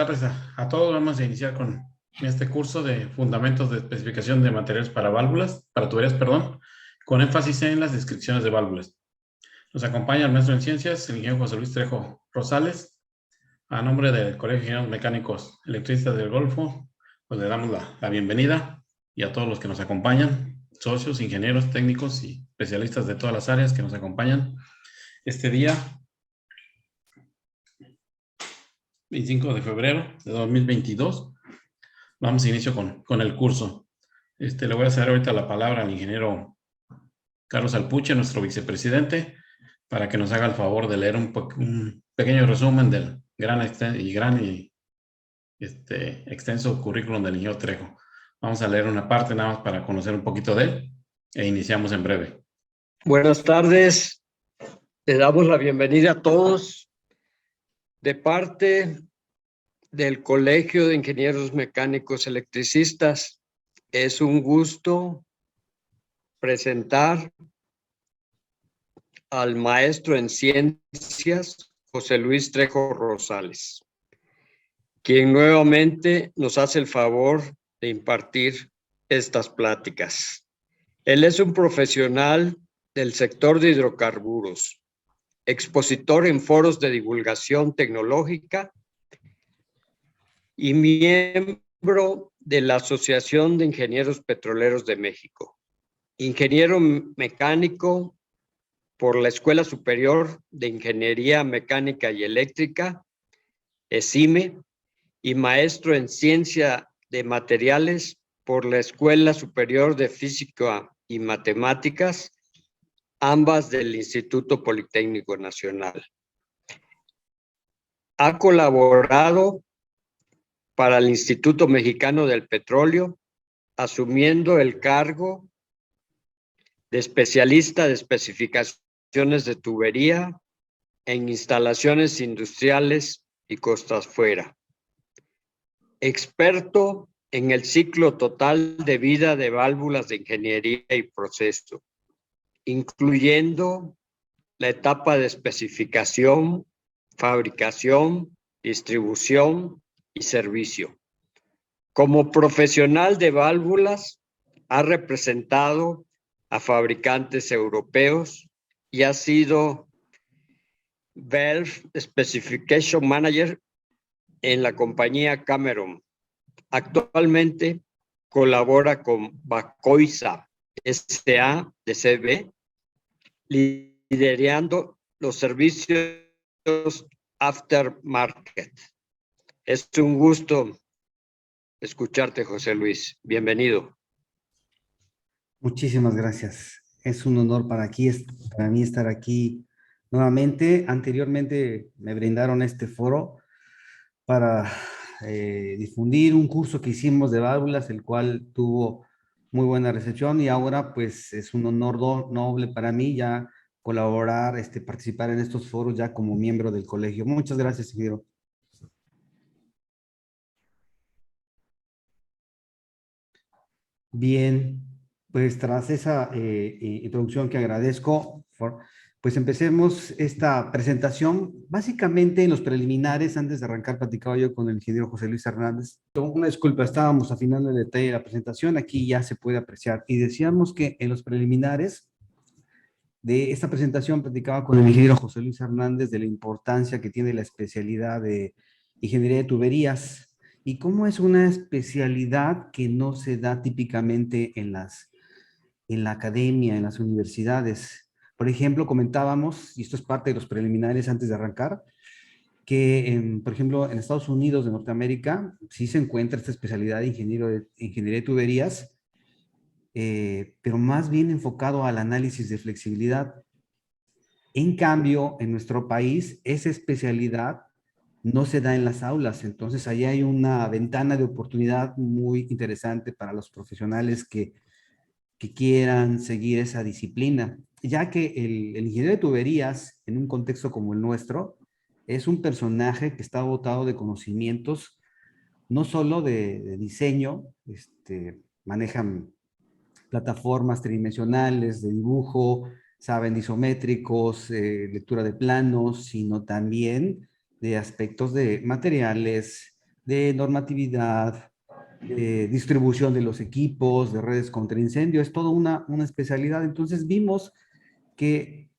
tardes a todos. Vamos a iniciar con este curso de Fundamentos de Especificación de Materiales para Válvulas, para tuberías, perdón, con énfasis en las descripciones de válvulas. Nos acompaña el maestro en Ciencias, el ingeniero José Luis Trejo Rosales. A nombre del Colegio de Ingenieros Mecánicos Electricistas del Golfo, pues le damos la bienvenida, y a todos los que nos acompañan, socios, ingenieros, técnicos y especialistas de todas las áreas que nos acompañan este día, 25 de febrero de 2022. Vamos a inicio con el curso. Le voy a ceder ahorita la palabra al ingeniero Carlos Alpuche, nuestro vicepresidente, para que nos haga el favor de leer un pequeño resumen del gran y extenso currículum del ingeniero Trejo. Vamos a leer una parte nada más para conocer un poquito de él e iniciamos en breve. Buenas tardes, le damos la bienvenida a todos de parte del Colegio de Ingenieros Mecánicos Electricistas. Es un gusto presentar al maestro en Ciencias, José Luis Trejo Rosales, quien nuevamente nos hace el favor de impartir estas pláticas. Él es un profesional del sector de hidrocarburos, expositor en foros de divulgación tecnológica y miembro de la Asociación de Ingenieros Petroleros de México. Ingeniero mecánico por la Escuela Superior de Ingeniería Mecánica y Eléctrica, ESIME, y maestro en Ciencia de Materiales por la Escuela Superior de Física y Matemáticas, ambas del Instituto Politécnico Nacional. Ha colaborado para el Instituto Mexicano del Petróleo, asumiendo el cargo de especialista de especificaciones de tubería en instalaciones industriales y costas fuera. Experto en el ciclo total de vida de válvulas de ingeniería y proceso, incluyendo la etapa de especificación, fabricación, distribución y servicio. Como profesional de válvulas, ha representado a fabricantes europeos y ha sido Valve Specification Manager en la compañía Cameron. Actualmente colabora con Bacoisa S.A. de CB, liderando los servicios aftermarket. Es un gusto escucharte, José Luis. Bienvenido. Muchísimas gracias. Es un honor para mí estar aquí nuevamente. Anteriormente me brindaron este foro para difundir un curso que hicimos de válvulas, el cual tuvo muy buena recepción, y ahora pues es un honor noble para mí ya colaborar, participar en estos foros ya como miembro del colegio. Muchas gracias, ingeniero. Bien, pues tras esa introducción que agradezco, pues empecemos esta presentación. Básicamente en los preliminares, antes de arrancar, platicaba yo con el ingeniero José Luis Hernández. Una disculpa, estábamos afinando el detalle de la presentación, aquí ya se puede apreciar. Y decíamos que en los preliminares de esta presentación platicaba con el ingeniero José Luis Hernández de la importancia que tiene la especialidad de ingeniería de tuberías, y cómo es una especialidad que no se da típicamente en la academia, en las universidades. Por ejemplo, comentábamos, y esto es parte de los preliminares antes de arrancar, que, por ejemplo, en Estados Unidos de Norteamérica sí se encuentra esta especialidad de ingeniería de tuberías, pero más bien enfocado al análisis de flexibilidad. En cambio, en nuestro país, esa especialidad no se da en las aulas. Entonces, ahí hay una ventana de oportunidad muy interesante para los profesionales que quieran seguir esa disciplina, ya que el ingeniero de tuberías, en un contexto como el nuestro, es un personaje que está dotado de conocimientos, no solo de diseño, manejan plataformas tridimensionales de dibujo, saben isométricos, lectura de planos, sino también de aspectos de materiales, de normatividad, de distribución de los equipos, de redes contra incendio, es toda una especialidad. Entonces vimos que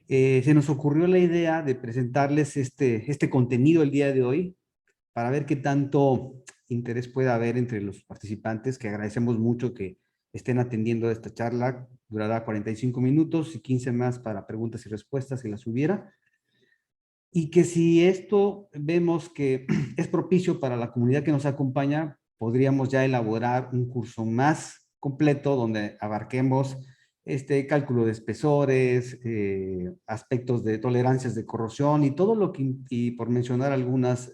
se nos ocurrió la idea de presentarles este contenido el día de hoy para ver qué tanto interés puede haber entre los participantes, que agradecemos mucho que estén atendiendo esta charla. Durará 45 minutos y 15 más para preguntas y respuestas si las hubiera. Y que si esto vemos que es propicio para la comunidad que nos acompaña, podríamos ya elaborar un curso más completo donde abarquemos cálculo de espesores, aspectos de tolerancias de corrosión y todo lo que, y por mencionar algunas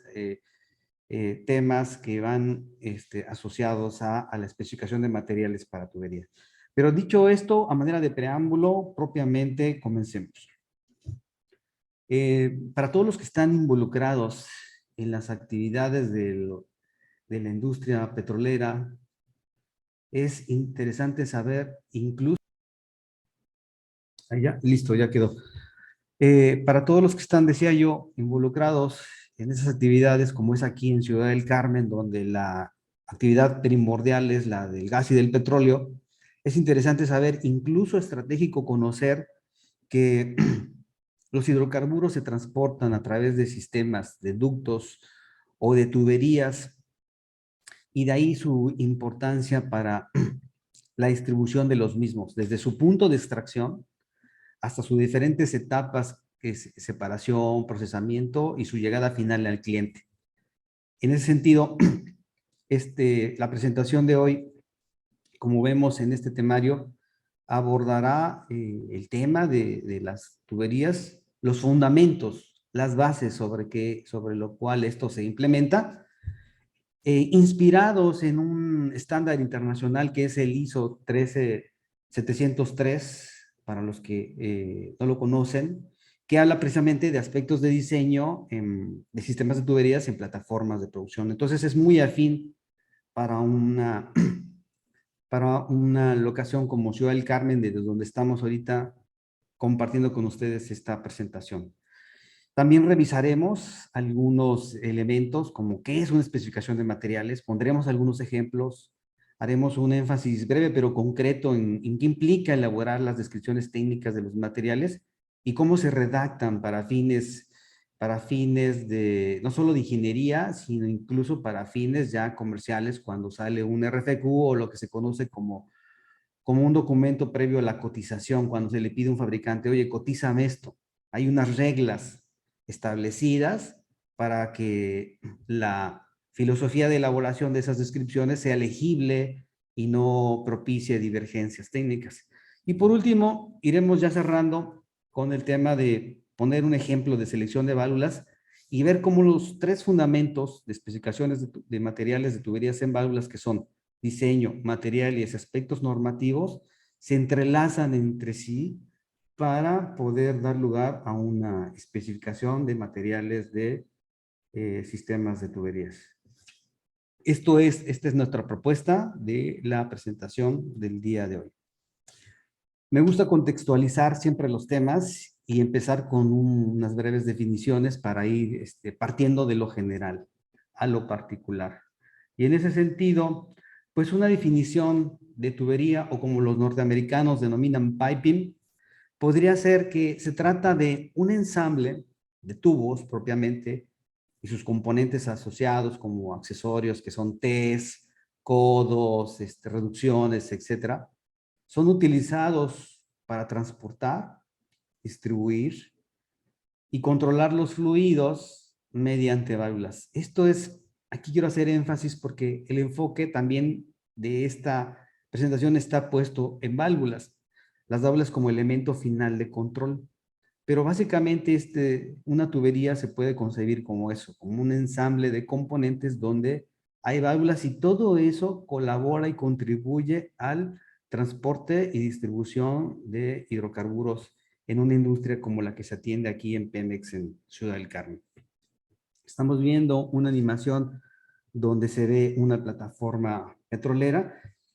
temas que van asociados a la especificación de materiales para tuberías. Pero dicho esto, a manera de preámbulo, propiamente comencemos. Para todos los que están involucrados en las actividades de la industria petrolera, es interesante saber, incluso... Ahí ya, listo, ya quedó. Para todos los que están, decía yo, involucrados en esas actividades, como es aquí en Ciudad del Carmen, donde la actividad primordial es la del gas y del petróleo, es interesante saber, incluso estratégico conocer que los hidrocarburos se transportan a través de sistemas, de ductos o de tuberías, y de ahí su importancia para la distribución de los mismos, desde su punto de extracción hasta sus diferentes etapas, que es separación, procesamiento y su llegada final al cliente. En ese sentido, la presentación de hoy, como vemos en este temario, abordará el tema de las tuberías, los fundamentos, las bases sobre lo cual esto se implementa, inspirados en un estándar internacional que es el ISO 13703, para los que no lo conocen, que habla precisamente de aspectos de diseño de sistemas de tuberías en plataformas de producción. Entonces es muy afín para para una locación como Ciudad del Carmen, desde donde estamos ahorita compartiendo con ustedes esta presentación. También revisaremos algunos elementos como qué es una especificación de materiales, pondremos algunos ejemplos, haremos un énfasis breve pero concreto en qué implica elaborar las descripciones técnicas de los materiales y cómo se redactan para fines de, no solo de ingeniería, sino incluso para fines ya comerciales cuando sale un RFQ o lo que se conoce como un documento previo a la cotización, cuando se le pide a un fabricante, oye, cotízame esto. Hay unas reglas establecidas para que la filosofía de elaboración de esas descripciones sea legible y no propicie divergencias técnicas. Y por último, iremos ya cerrando con el tema de poner un ejemplo de selección de válvulas y ver cómo los tres fundamentos de especificaciones de materiales de tuberías en válvulas, que son diseño, material y aspectos normativos, se entrelazan entre sí para poder dar lugar a una especificación de materiales de sistemas de tuberías. Esta es nuestra propuesta de la presentación del día de hoy. Me gusta contextualizar siempre los temas y empezar con unas breves definiciones para ir partiendo de lo general a lo particular. Y en ese sentido, pues una definición de tubería, o como los norteamericanos denominan piping, podría ser que se trata de un ensamble de tubos propiamente y sus componentes asociados como accesorios que son Ts, codos, reducciones, etcétera, son utilizados para transportar, distribuir y controlar los fluidos mediante válvulas. Aquí quiero hacer énfasis porque el enfoque también de esta presentación está puesto en válvulas. Las válvulas como elemento final de control. Pero básicamente una tubería se puede concebir como eso, como un ensamble de componentes donde hay válvulas y todo eso colabora y contribuye al transporte y distribución de hidrocarburos en una industria como la que se atiende aquí en Pemex en Ciudad del Carmen. Estamos viendo una animación donde se ve una plataforma petrolera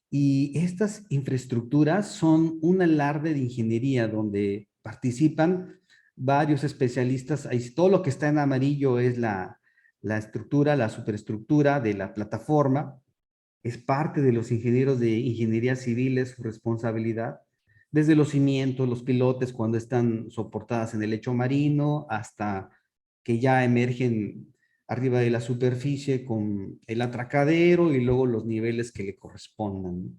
y estas infraestructuras son un alarde de ingeniería donde participan varios especialistas. Ahí todo lo que está en amarillo es la la estructura, la superestructura de la plataforma. Es parte de los ingenieros de ingeniería civil, es su responsabilidad, desde los cimientos, los pilotes cuando están soportadas en el lecho marino, hasta que ya emergen arriba de la superficie con el atracadero y luego los niveles que le correspondan.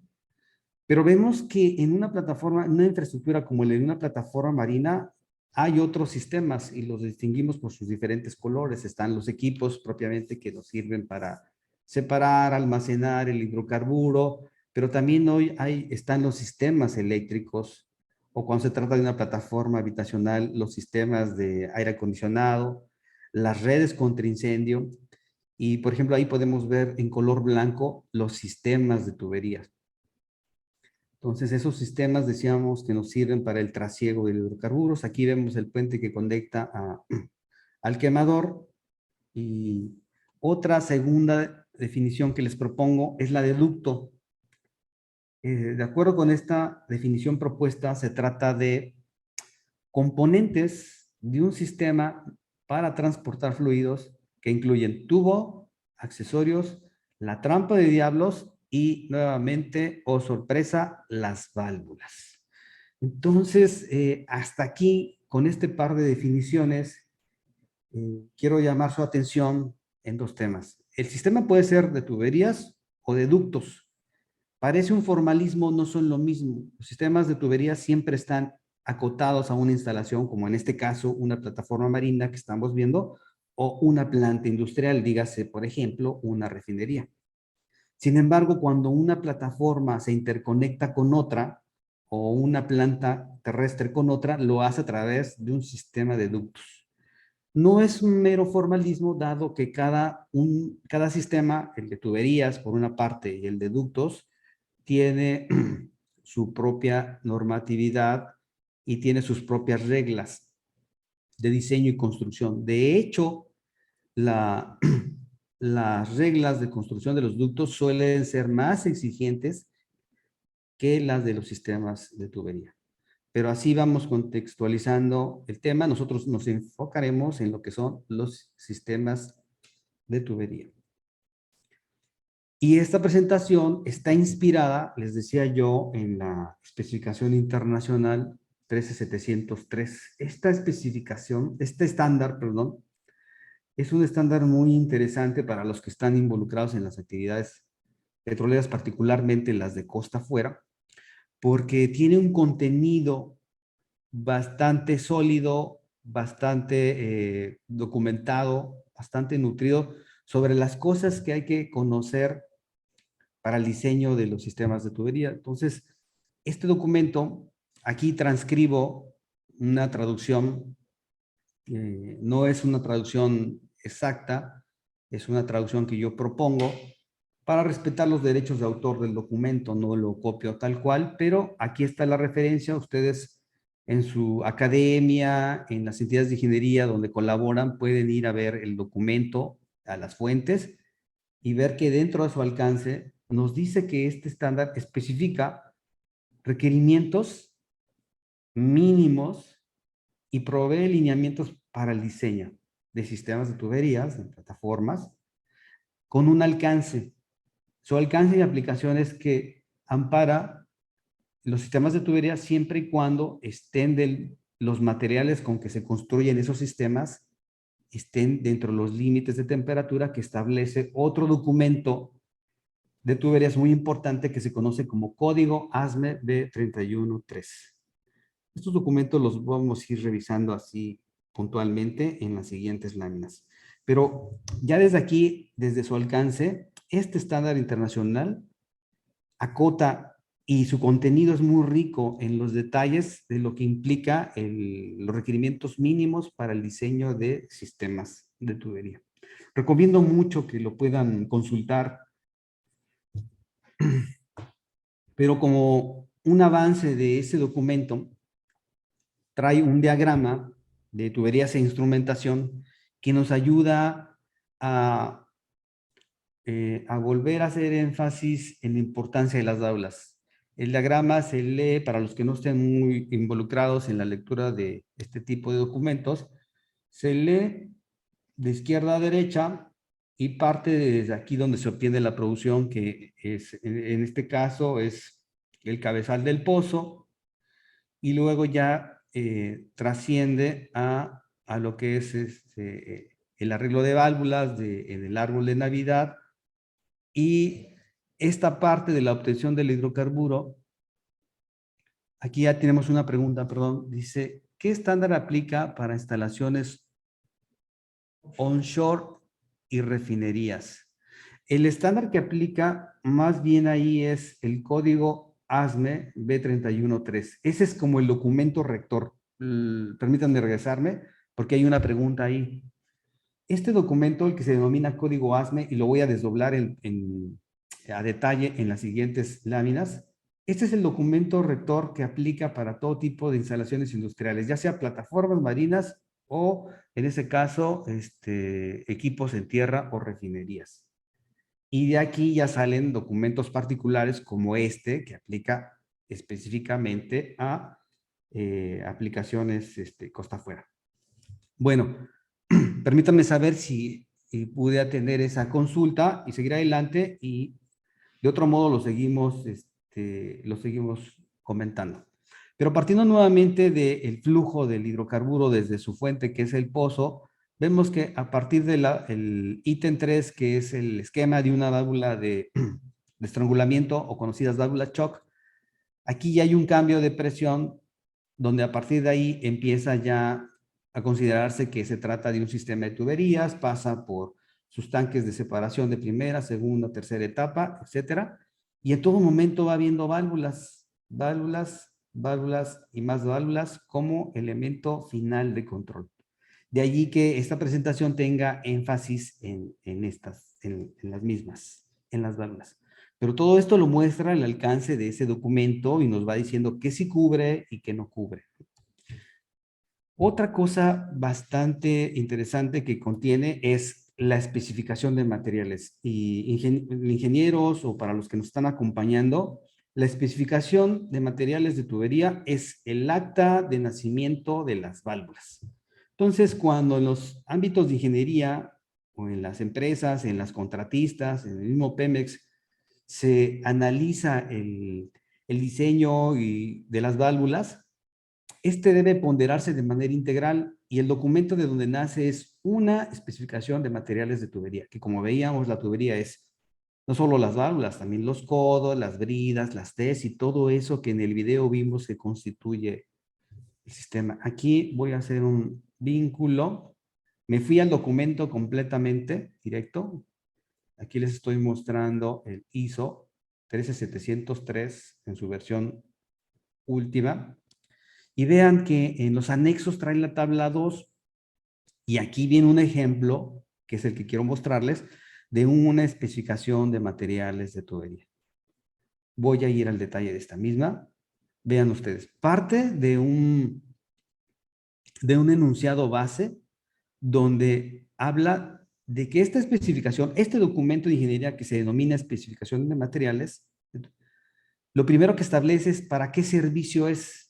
Pero vemos que en una plataforma, en una infraestructura como la de una plataforma marina, hay otros sistemas y los distinguimos por sus diferentes colores. Están los equipos propiamente que nos sirven para separar, almacenar el hidrocarburo, pero también hoy están los sistemas eléctricos, o cuando se trata de una plataforma habitacional, los sistemas de aire acondicionado, las redes contra incendio, y por ejemplo ahí podemos ver en color blanco los sistemas de tuberías. Entonces esos sistemas decíamos que nos sirven para el trasiego de hidrocarburos. Aquí vemos el puente que conecta al quemador, y otra segunda definición que les propongo es la de ducto. De acuerdo con esta definición propuesta, se trata de componentes de un sistema para transportar fluidos que incluyen tubo, accesorios, la trampa de diablos y nuevamente, oh sorpresa, las válvulas. Entonces, hasta aquí, con este par de definiciones, quiero llamar su atención en dos temas. El sistema puede ser de tuberías o de ductos. Parece un formalismo, no son lo mismo. Los sistemas de tuberías siempre están acotados a una instalación, como en este caso una plataforma marina que estamos viendo, o una planta industrial, dígase, por ejemplo, una refinería. Sin embargo, cuando una plataforma se interconecta con otra, o una planta terrestre con otra, lo hace a través de un sistema de ductos. No es un mero formalismo, dado que cada sistema, el de tuberías por una parte y el de ductos, tiene su propia normatividad y tiene sus propias reglas de diseño y construcción. De hecho, las reglas de construcción de los ductos suelen ser más exigentes que las de los sistemas de tubería. Pero así vamos contextualizando el tema. Nosotros nos enfocaremos en lo que son los sistemas de tubería. Y esta presentación está inspirada, les decía yo, en la especificación internacional 13703. Esta especificación, este estándar, perdón, es un estándar muy interesante para los que están involucrados en las actividades petroleras, particularmente las de costa afuera, porque tiene un contenido bastante sólido, bastante documentado, bastante nutrido sobre las cosas que hay que conocer para el diseño de los sistemas de tubería. Entonces, este documento, aquí transcribo una traducción, no es una traducción exacta, es una traducción que yo propongo para respetar los derechos de autor del documento, no lo copio tal cual, pero aquí está la referencia. Ustedes en su academia, en las entidades de ingeniería donde colaboran, pueden ir a ver el documento, a las fuentes, y ver que dentro de su alcance nos dice que este estándar especifica requerimientos mínimos y provee lineamientos para el diseño de sistemas de tuberías, de plataformas, con un alcance. Su alcance y aplicaciones que ampara los sistemas de tuberías siempre y cuando estén los materiales con que se construyen esos sistemas estén dentro de los límites de temperatura que establece otro documento de tuberías muy importante que se conoce como Código ASME B313. Estos documentos los vamos a ir revisando así puntualmente en las siguientes láminas. Pero ya desde aquí, desde su alcance, este estándar internacional acota, y su contenido es muy rico en los detalles de lo que implica los requerimientos mínimos para el diseño de sistemas de tubería. Recomiendo mucho que lo puedan consultar, pero como un avance de ese documento, trae un diagrama de tuberías e instrumentación que nos ayuda a volver a hacer énfasis en la importancia de las aulas. El diagrama se lee, para los que no estén muy involucrados en la lectura de este tipo de documentos, se lee de izquierda a derecha y parte desde aquí donde se obtiene la producción, que es, en este caso es el cabezal del pozo, y luego ya trasciende a lo que es el arreglo de válvulas en el árbol de Navidad, y esta parte de la obtención del hidrocarburo. Aquí ya tenemos una pregunta, perdón. Dice, ¿qué estándar aplica para instalaciones onshore y refinerías? El estándar que aplica más bien ahí es el código ASME B313. Ese es como el documento rector. Permítanme regresarme porque hay una pregunta ahí. Este documento, el que se denomina código ASME, y lo voy a desdoblar a detalle en las siguientes láminas. Este es el documento rector que aplica para todo tipo de instalaciones industriales, ya sea plataformas marinas o, en ese caso, equipos en tierra o refinerías. Y de aquí ya salen documentos particulares como este, que aplica específicamente a aplicaciones costa afuera. Bueno, permítanme saber si pude atender esa consulta y seguir adelante, y de otro modo lo seguimos comentando. Pero partiendo nuevamente del flujo del hidrocarburo desde su fuente, que es el pozo, vemos que a partir del ítem 3, que es el esquema de una válvula de estrangulamiento o conocidas válvulas shock, aquí ya hay un cambio de presión donde a partir de ahí empieza ya a considerarse que se trata de un sistema de tuberías, pasa por sus tanques de separación de primera, segunda, tercera etapa, etcétera, y en todo momento va habiendo válvulas, válvulas, válvulas y más válvulas como elemento final de control. De allí que esta presentación tenga énfasis en las mismas, en las válvulas. Pero todo esto lo muestra el alcance de ese documento y nos va diciendo qué sí cubre y qué no cubre. Otra cosa bastante interesante que contiene es la especificación de materiales. Y ingenieros o para los que nos están acompañando, la especificación de materiales de tubería es el acta de nacimiento de las válvulas. Entonces, cuando en los ámbitos de ingeniería o en las empresas, en las contratistas, en el mismo Pemex, se analiza el diseño de las válvulas, debe ponderarse de manera integral, y el documento de donde nace es una especificación de materiales de tubería, que como veíamos, la tubería es no solo las válvulas, también los codos, las bridas, las T's y todo eso que en el video vimos que constituye el sistema. Aquí voy a hacer un vínculo. Me fui al documento completamente directo. Aquí les estoy mostrando el ISO 13703 en su versión última. Y vean que en los anexos trae la tabla 2, y aquí viene un ejemplo, que es el que quiero mostrarles, de una especificación de materiales de tubería. Voy a ir al detalle de esta misma. Vean ustedes, parte de un enunciado base donde habla de que esta especificación, este documento de ingeniería que se denomina especificación de materiales, lo primero que establece es para qué servicio es.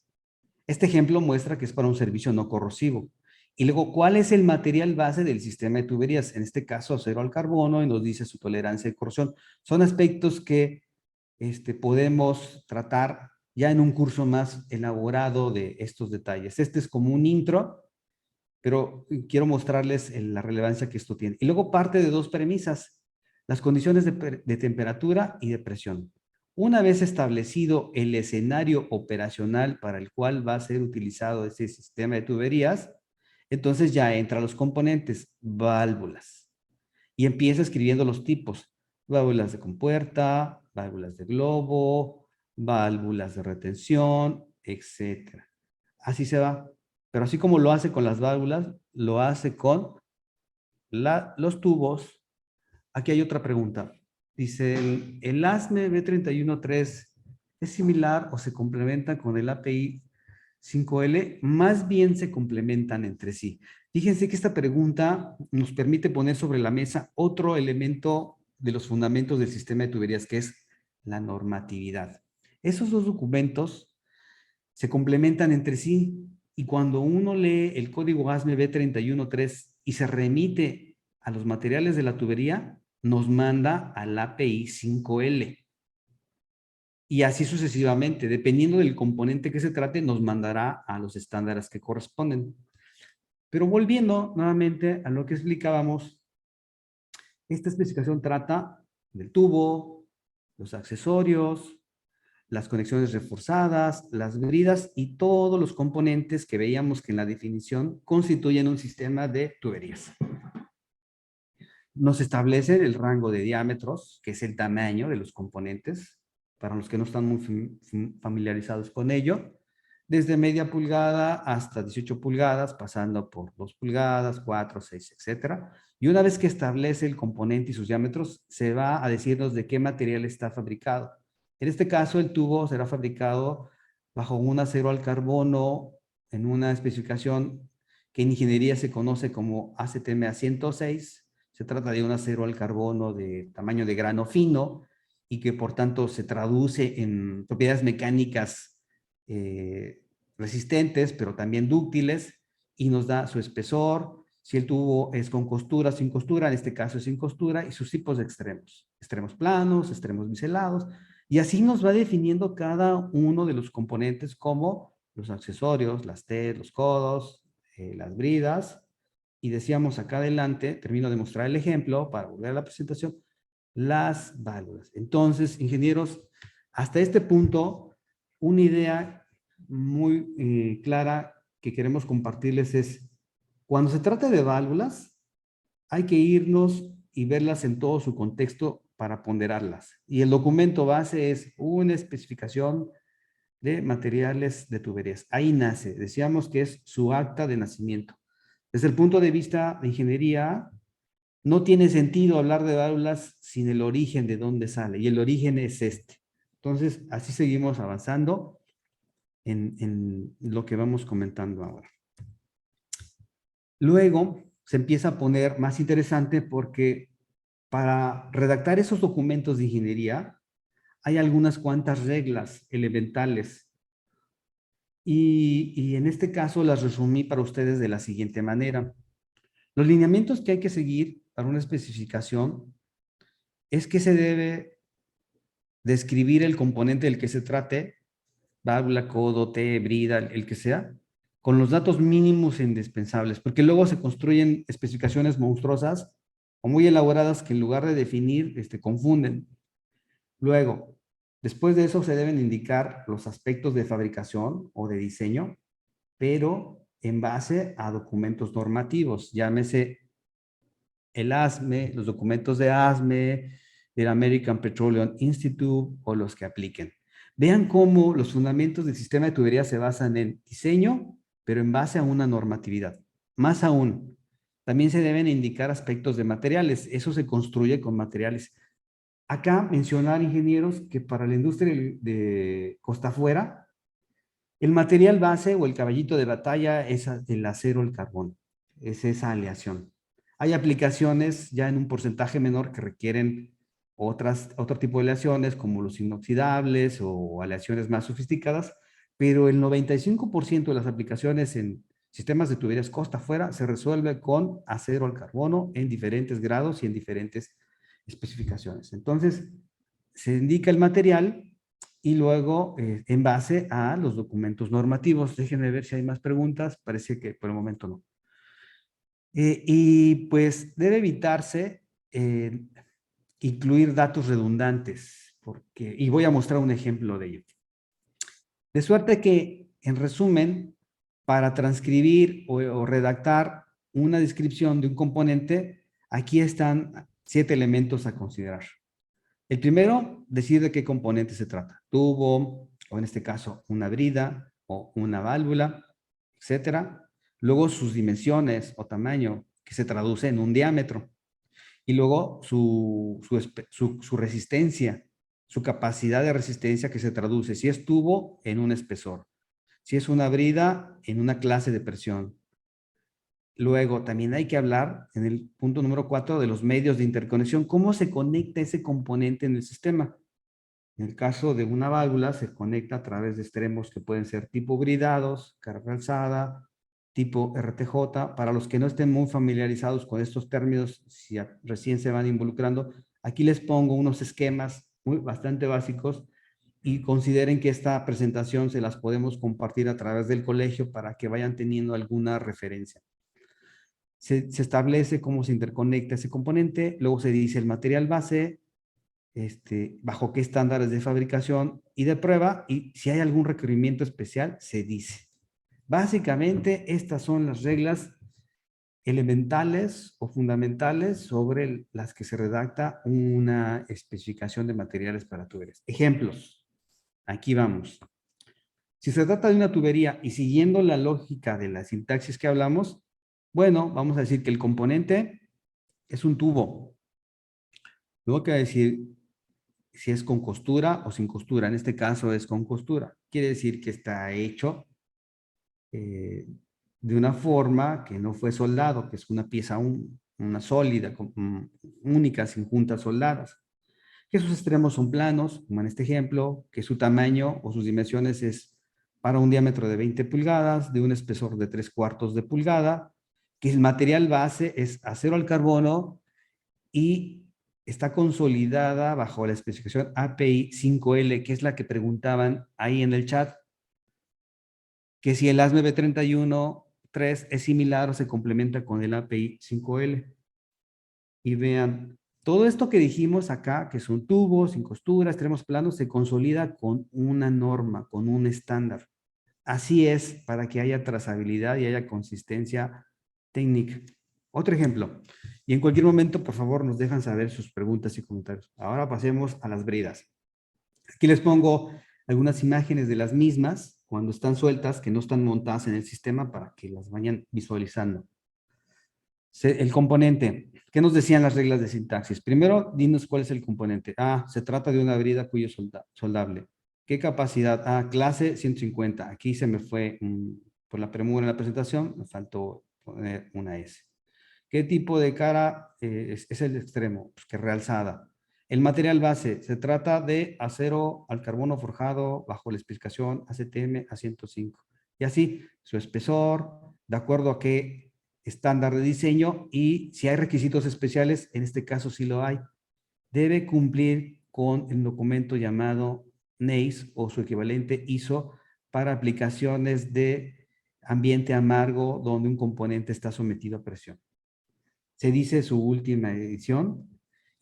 Este ejemplo muestra que es para un servicio no corrosivo. Y luego, ¿cuál es el material base del sistema de tuberías? En este caso, acero al carbono, y nos dice su tolerancia de corrosión. Son aspectos que podemos tratar ya en un curso más elaborado de estos detalles. Este es como un intro, pero quiero mostrarles la relevancia que esto tiene. Y luego parte de dos premisas: las condiciones de temperatura y de presión. Una vez establecido el escenario operacional para el cual va a ser utilizado ese sistema de tuberías, entonces ya entra los componentes, válvulas, y empieza escribiendo los tipos: válvulas de compuerta, válvulas de globo, válvulas de retención, etc. Así se va. Pero así como lo hace con las válvulas, lo hace con los tubos. Aquí hay otra pregunta. Dice, ¿el ASME B313 es similar o se complementa con el API 5L? Más bien se complementan entre sí. Fíjense que esta pregunta nos permite poner sobre la mesa otro elemento de los fundamentos del sistema de tuberías, que es la normatividad. Esos dos documentos se complementan entre sí, y cuando uno lee el código ASME B313 y se remite a los materiales de la tubería, nos manda al API 5L. Y así sucesivamente, dependiendo del componente que se trate, nos mandará a los estándares que corresponden. Pero volviendo nuevamente a lo que explicábamos, esta especificación trata del tubo, los accesorios, las conexiones reforzadas, las bridas y todos los componentes que veíamos que en la definición constituyen un sistema de tuberías. Nos establece el rango de diámetros, que es el tamaño de los componentes, para los que no están muy familiarizados con ello, desde media pulgada hasta 18 pulgadas, pasando por 2 pulgadas, 4, 6, etc. Y una vez que establece el componente y sus diámetros, se va a decirnos de qué material está fabricado. En este caso, el tubo será fabricado bajo un acero al carbono en una especificación que en ingeniería se conoce como ACTM 106. Se trata de un acero al carbono de tamaño de grano fino y que por tanto se traduce en propiedades mecánicas resistentes, pero también dúctiles, y nos da su espesor, si el tubo es con costura, sin costura, en este caso es sin costura, y sus tipos de extremos, extremos planos, extremos biselados, y así nos va definiendo cada uno de los componentes como los accesorios, las T, los codos, las bridas, y decíamos acá adelante, termino de mostrar el ejemplo para volver a la presentación, las válvulas. Entonces, ingenieros, hasta este punto, una idea muy clara que queremos compartirles es, cuando se trata de válvulas, hay que irnos y verlas en todo su contexto para ponderarlas. Y el documento base es una especificación de materiales de tuberías. Ahí nace, decíamos que es su acta de nacimiento. Desde el punto de vista de ingeniería, no tiene sentido hablar de válvulas sin el origen de dónde sale, y el origen es este. Entonces, así seguimos avanzando en lo que vamos comentando ahora. Luego, se empieza a poner más interesante porque para redactar esos documentos de ingeniería, hay algunas cuantas reglas elementales. Y en este caso las resumí para ustedes de la siguiente manera. Los lineamientos que hay que seguir para una especificación es que se debe describir el componente del que se trate, válvula, codo, T, brida, el que sea, con los datos mínimos e indispensables, porque luego se construyen especificaciones monstruosas o muy elaboradas que en lugar de definir, confunden. Luego, después de eso se deben indicar los aspectos de fabricación o de diseño, pero en base a documentos normativos, llámese el ASME, los documentos de ASME, el American Petroleum Institute o los que apliquen. Vean cómo los fundamentos del sistema de tubería se basan en diseño, pero en base a una normatividad. Más aún, también se deben indicar aspectos de materiales. Eso se construye con materiales. Acá mencionar, ingenieros, que para la industria de costa afuera, el material base o el caballito de batalla es el acero, el carbón. Es esa aleación. Hay aplicaciones ya en un porcentaje menor que requieren otro tipo de aleaciones como los inoxidables o aleaciones más sofisticadas, pero el 95% de las aplicaciones en sistemas de tuberías costa afuera se resuelve con acero al carbono en diferentes grados y en diferentes especificaciones. Entonces, se indica el material y luego en base a los documentos normativos. Déjenme ver si hay más preguntas. Parece que por el momento no. Y pues debe evitarse incluir datos redundantes, y voy a mostrar un ejemplo de ello. De suerte que, en resumen, para transcribir o redactar una descripción de un componente, aquí están 7 elementos a considerar. El primero, decir de qué componente se trata. Tubo, o en este caso, una brida o una válvula, etcétera. Luego sus dimensiones o tamaño, que se traduce en un diámetro. Y luego su resistencia, su capacidad de resistencia, que se traduce, si es tubo, en un espesor. Si es una brida, en una clase de presión. Luego, también hay que hablar, en el punto número 4, de los medios de interconexión. ¿Cómo se conecta ese componente en el sistema? En el caso de una válvula, se conecta a través de extremos que pueden ser tipo bridados, carga alzada, tipo RTJ. Para los que no estén muy familiarizados con estos términos, si recién se van involucrando, aquí les pongo unos esquemas bastante básicos y consideren que esta presentación se las podemos compartir a través del colegio para que vayan teniendo alguna referencia. Se establece cómo se interconecta ese componente, luego se dice el material base, bajo qué estándares de fabricación y de prueba, y si hay algún requerimiento especial, se dice. Básicamente, estas son las reglas elementales o fundamentales sobre las que se redacta una especificación de materiales para tuberías. Ejemplos. Aquí vamos. Si se trata de una tubería y siguiendo la lógica de la sintaxis que hablamos, bueno, vamos a decir que el componente es un tubo. Luego que decir si es con costura o sin costura. En este caso es con costura. Quiere decir que está hecho de una forma que no fue soldado, que es una pieza una sólida, única, sin juntas soldadas. Que sus extremos son planos, como en este ejemplo, que su tamaño o sus dimensiones es para un diámetro de 20 pulgadas, de un espesor de 3/4 de pulgada, que el material base es acero al carbono y está consolidada bajo la especificación API 5L, que es la que preguntaban ahí en el chat, que si el ASME B31.3 es similar o se complementa con el API 5L. Y vean, todo esto que dijimos acá, que son tubos, sin costura, extremos planos, se consolida con una norma, con un estándar. Así es, para que haya trazabilidad y haya consistencia técnica. Otro ejemplo. Y en cualquier momento, por favor, nos dejan saber sus preguntas y comentarios. Ahora pasemos a las bridas. Aquí les pongo algunas imágenes de las mismas cuando están sueltas, que no están montadas en el sistema para que las vayan visualizando. El componente. ¿Qué nos decían las reglas de sintaxis? Primero, dinos cuál es el componente. Se trata de una brida cuyo soldable. ¿Qué capacidad? Clase 150. Aquí se me fue por la premura en la presentación, me faltó poner una S. ¿Qué tipo de cara es el extremo? Pues que realzada. El material base, se trata de acero al carbono forjado bajo la especificación ACTM A105. Y así, su espesor, de acuerdo a qué estándar de diseño, y si hay requisitos especiales, en este caso sí lo hay, debe cumplir con el documento llamado NACE o su equivalente ISO para aplicaciones de ambiente amargo donde un componente está sometido a presión. Se dice su última edición,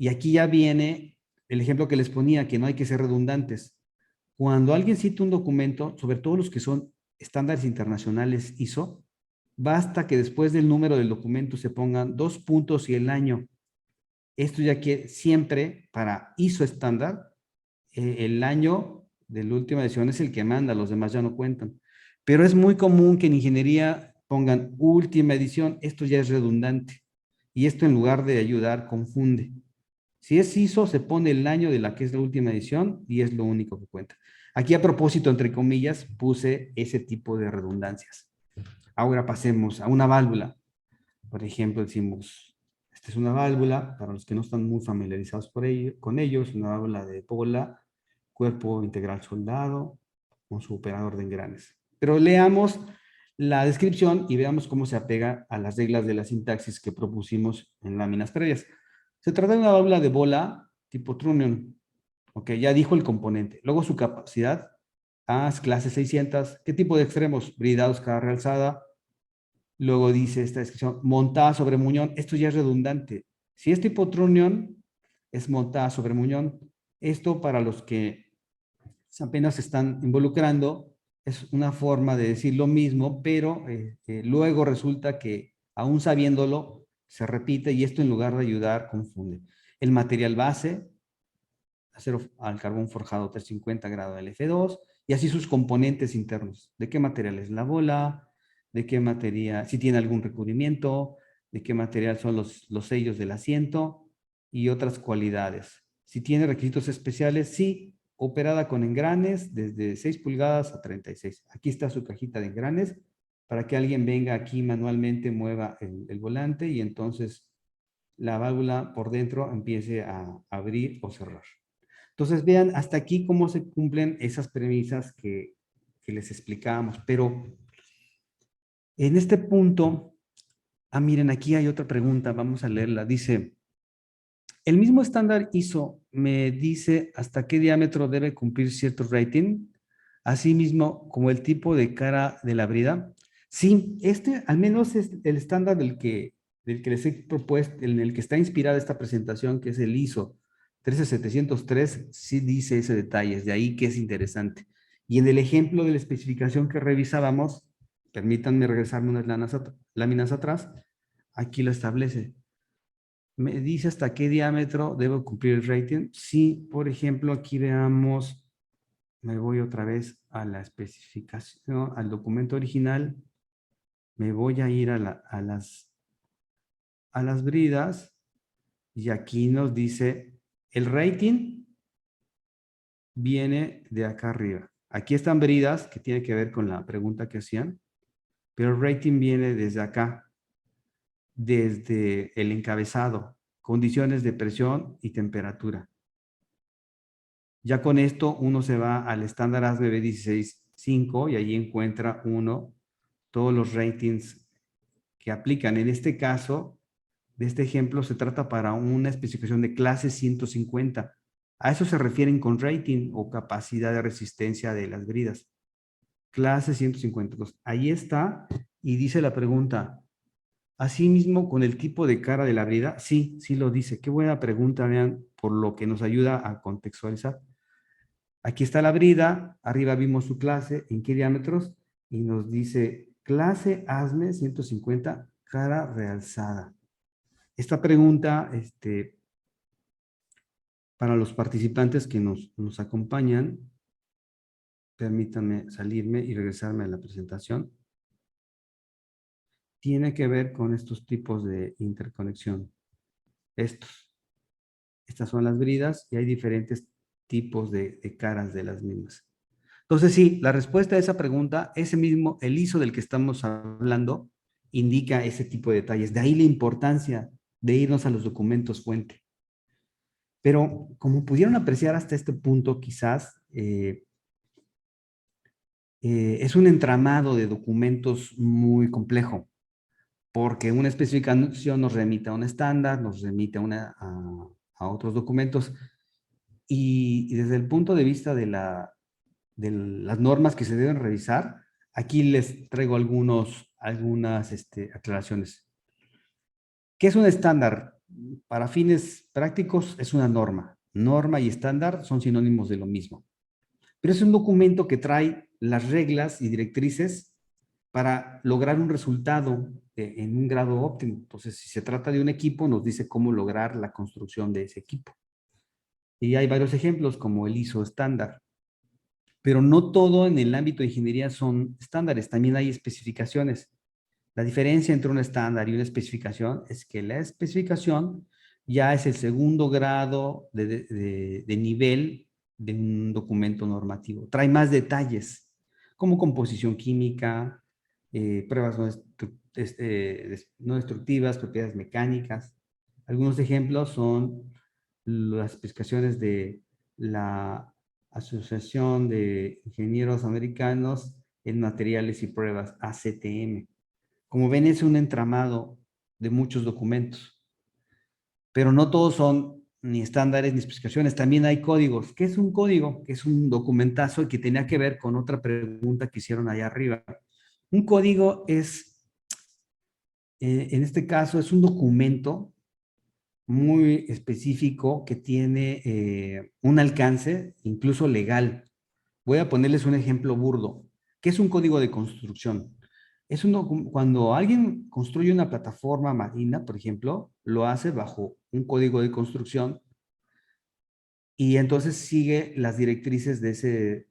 y aquí ya viene el ejemplo que les ponía, que no hay que ser redundantes. Cuando alguien cita un documento, sobre todo los que son estándares internacionales ISO, basta que después del número del documento se pongan 2 puntos y el año. Esto ya que siempre para ISO estándar, el año de la última edición es el que manda, los demás ya no cuentan. Pero es muy común que en ingeniería pongan última edición, esto ya es redundante. Y esto en lugar de ayudar confunde. Si es ISO, se pone el año de la que es la última edición y es lo único que cuenta. Aquí a propósito, entre comillas, puse ese tipo de redundancias. Ahora pasemos a una válvula. Por ejemplo, decimos, esta es una válvula, para los que no están muy familiarizados con ellos, una válvula de bola, cuerpo integral soldado, con su operador de engranes. Pero leamos la descripción y veamos cómo se apega a las reglas de la sintaxis que propusimos en láminas previas. Se trata de una válvula de bola tipo trunnion. Ok, ya dijo el componente. Luego su capacidad, es clase 600. ¿Qué tipo de extremos? Bridados cada realzada. Luego dice esta descripción, montada sobre muñón. Esto ya es redundante. Si es tipo trunnion, es montada sobre muñón. Esto para los que apenas se están involucrando, es una forma de decir lo mismo, pero luego resulta que aún sabiéndolo, se repite y esto en lugar de ayudar, confunde. El material base, acero al carbón forjado 350 grado LF2, y así sus componentes internos. ¿De qué material es la bola? ¿De qué material? Si tiene algún recubrimiento, ¿de qué material son los sellos del asiento? Y otras cualidades. Si tiene requisitos especiales, sí, operada con engranes desde 6 pulgadas a 36. Aquí está su cajita de engranes para que alguien venga aquí manualmente, mueva el volante y entonces la válvula por dentro empiece a abrir o cerrar. Entonces vean hasta aquí cómo se cumplen esas premisas que les explicábamos, pero En este punto, miren, aquí hay otra pregunta, vamos a leerla. Dice, el mismo estándar ISO me dice hasta qué diámetro debe cumplir cierto rating, asimismo como el tipo de cara de la brida. Sí, al menos es el estándar del que les he propuesto, en el que está inspirada esta presentación, que es el ISO 13703, sí dice ese detalle, es de ahí que es interesante. Y en el ejemplo de la especificación que revisábamos, permítanme regresarme unas láminas atrás, aquí lo establece. Me dice hasta qué diámetro debo cumplir el rating. Sí, por ejemplo, aquí veamos, me voy otra vez a la especificación, al documento original, me voy a ir a las bridas y aquí nos dice el rating viene de acá arriba. Aquí están bridas que tiene que ver con la pregunta que hacían, pero el rating viene desde acá, desde el encabezado, condiciones de presión y temperatura. Ya con esto uno se va al estándar ASME B165 y allí encuentra uno todos los ratings que aplican. En este caso, de este ejemplo, se trata para una especificación de clase 150. A eso se refieren con rating o capacidad de resistencia de las bridas. Clase 150. Entonces, ahí está y dice la pregunta, asimismo con el tipo de cara de la brida. Sí, sí lo dice. Qué buena pregunta, vean, por lo que nos ayuda a contextualizar. Aquí está la brida, arriba vimos su clase, en qué diámetros, y nos dice clase ASME 150, cara realzada. Esta pregunta, para los participantes que nos acompañan, permítanme salirme y regresarme a la presentación, tiene que ver con estos tipos de interconexión. Estas son las bridas y hay diferentes tipos de caras de las mismas. Entonces, sí, la respuesta a esa pregunta, ese mismo, el ISO del que estamos hablando, indica ese tipo de detalles. De ahí la importancia de irnos a los documentos fuente. Pero, como pudieron apreciar hasta este punto, quizás, es un entramado de documentos muy complejo, porque una especificación nos remite a un estándar, nos remite a otros documentos, y desde el punto de vista de las normas que se deben revisar, aquí les traigo algunas aclaraciones. ¿Qué es un estándar? Para fines prácticos es una norma. Norma y estándar son sinónimos de lo mismo. Pero es un documento que trae las reglas y directrices para lograr un resultado en un grado óptimo. Entonces, si se trata de un equipo, nos dice cómo lograr la construcción de ese equipo. Y hay varios ejemplos como el ISO estándar. Pero no todo en el ámbito de ingeniería son estándares, también hay especificaciones. La diferencia entre un estándar y una especificación es que la especificación ya es el segundo grado de nivel de un documento normativo. Trae más detalles, como composición química, pruebas no destructivas, propiedades mecánicas. Algunos ejemplos son las especificaciones de la Asociación de Ingenieros Americanos en Materiales y Pruebas, ACTM. Como ven, es un entramado de muchos documentos, pero no todos son ni estándares ni especificaciones, también hay códigos. ¿Qué es un código? Que es un documentazo que tenía que ver con otra pregunta que hicieron allá arriba. Un código es, en este caso, es un documento muy específico que tiene un alcance incluso legal. Voy a ponerles un ejemplo burdo. ¿Qué es un código de construcción? Cuando alguien construye una plataforma marina, por ejemplo, lo hace bajo un código de construcción y entonces sigue las directrices de ese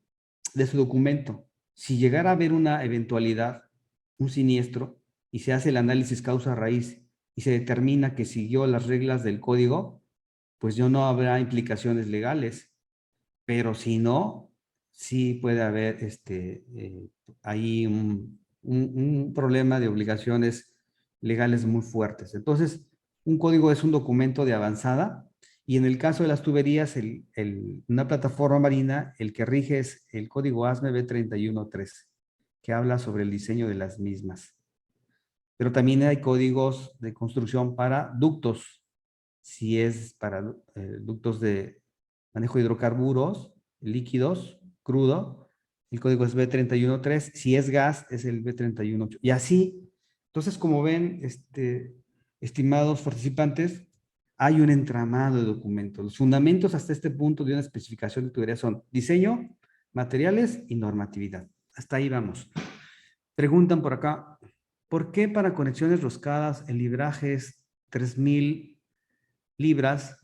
documento. Si llegara a haber una eventualidad, un siniestro, y se hace el análisis causa-raíz y se determina que siguió las reglas del código, pues ya no habrá implicaciones legales. Pero si no, sí puede haber ahí un problema de obligaciones legales muy fuertes. Entonces, un código es un documento de avanzada y en el caso de las tuberías, una plataforma marina, el que rige es el código ASME B313, que habla sobre el diseño de las mismas. Pero también hay códigos de construcción para ductos. Si es para ductos de manejo de hidrocarburos, líquidos, crudo, el código es B313. Si es gas, es el B318. Y así, entonces, como ven, estimados participantes, hay un entramado de documentos. Los fundamentos hasta este punto de una especificación de tubería son diseño, materiales y normatividad. Hasta ahí vamos. Preguntan por acá, ¿por qué para conexiones roscadas el libraje es 3,000 libras,